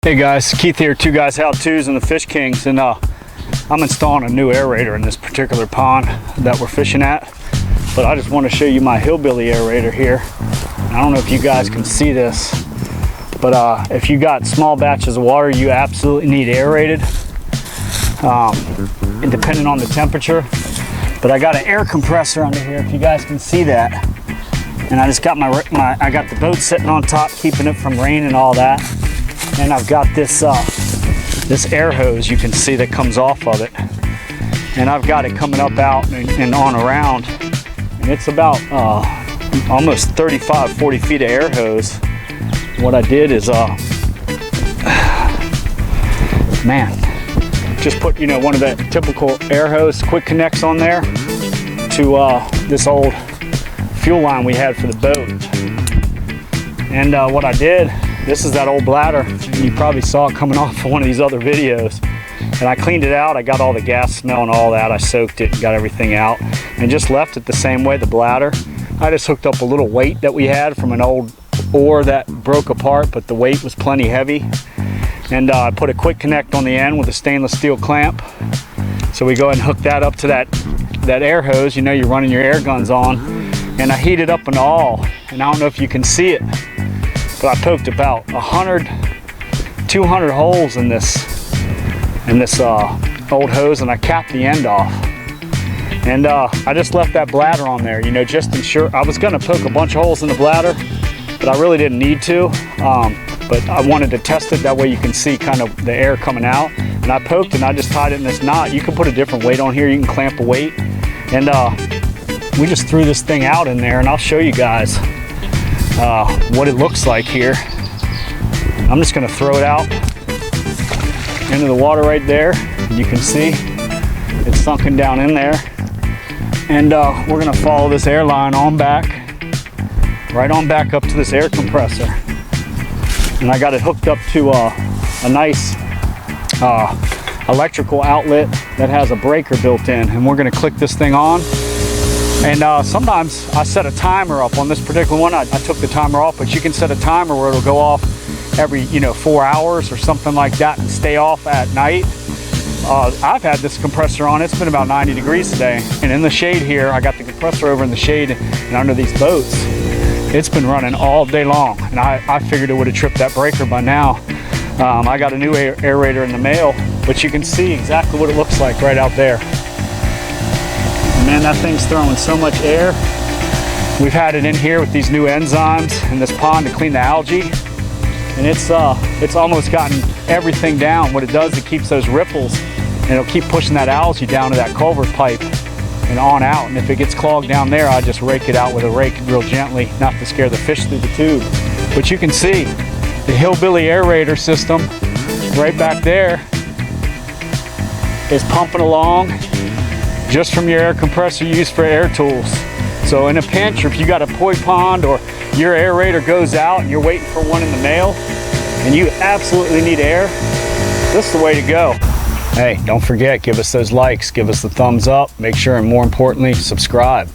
Hey guys, Keith here, Two Guys How To's in the Fish Kingz, and I'm installing a new aerator in this particular pond that we're fishing at. But I just want to show you my Hillbilly Aerator here. I don't know if you guys can see this, but if you got small batches of water, you absolutely need aerated, and depending on the temperature. But I got an air compressor under here, if you guys can see that. And I just got I got the boat sitting on top, keeping it from rain and all that. And I've got this this air hose you can see that comes off of it, and I've got it coming up out and on around, and it's about almost 35-40 feet of air hose. What I did is man, just put one of the typical air hose quick connects on there to this old fuel line we had for the boat. And what I did, this is that old bladder, and you probably saw it coming off of one of these other videos. And I cleaned it out, I got all the gas smell and all that, I soaked it, got everything out, and just left it the same way, the bladder. I just hooked up a little weight that we had from an old oar that broke apart, but the weight was plenty heavy. And I put a quick connect on the end with a stainless steel clamp. So we go ahead and hook that up to that air hose, you're running your air guns on. And I heated up an awl, and I don't know if you can see it, but I poked about 200 holes in this old hose, and I capped the end off. And I just left that bladder on there, just ensure. I was gonna poke a bunch of holes in the bladder, but I really didn't need to. But I wanted to test it, that way you can see kind of the air coming out. And I poked and I just tied it in this knot. You can put a different weight on here, you can clamp a weight. And we just threw this thing out in there, and I'll show you guys what it looks like here. I'm just gonna throw it out into the water right there. You can see it's sunken down in there. And we're gonna follow this air line on back, right on back up to this air compressor. And I got it hooked up to a nice electrical outlet that has a breaker built in. And we're gonna click this thing on. And sometimes I set a timer up on this particular one. I took the timer off, but you can set a timer where it'll go off every 4 hours or something like that and stay off at night. I've had this compressor on, it's been about 90 degrees today. And in the shade here, I got the compressor over in the shade and under these boats. It's been running all day long, and I figured it would have tripped that breaker by now. I got a new aerator in the mail, but you can see exactly what it looks like right out there. Man, that thing's throwing so much air. We've had it in here with these new enzymes in this pond to clean the algae, and it's almost gotten everything down. What it does, it keeps those ripples, and it'll keep pushing that algae down to that culvert pipe and on out. And if it gets clogged down there, I just rake it out with a rake real gently, not to scare the fish through the tube. But you can see the Hillbilly Aerator system right back there is pumping along just from your air compressor used for air tools. So in a pinch, or if you got a poi pond or your aerator goes out and you're waiting for one in the mail and you absolutely need air, this is the way to go. Hey, don't forget, give us those likes, give us the thumbs up, make sure, and more importantly, subscribe.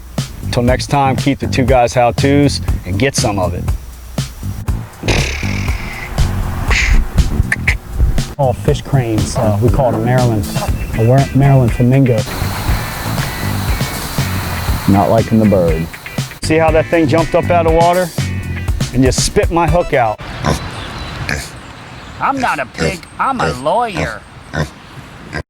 Until next time, keep the Two Guys How To's and get some of it. All fish cranes, we call it a Maryland flamingo. Not liking the bird. See how that thing jumped up out of water and just spit my hook out? I'm not a pig, I'm a lawyer.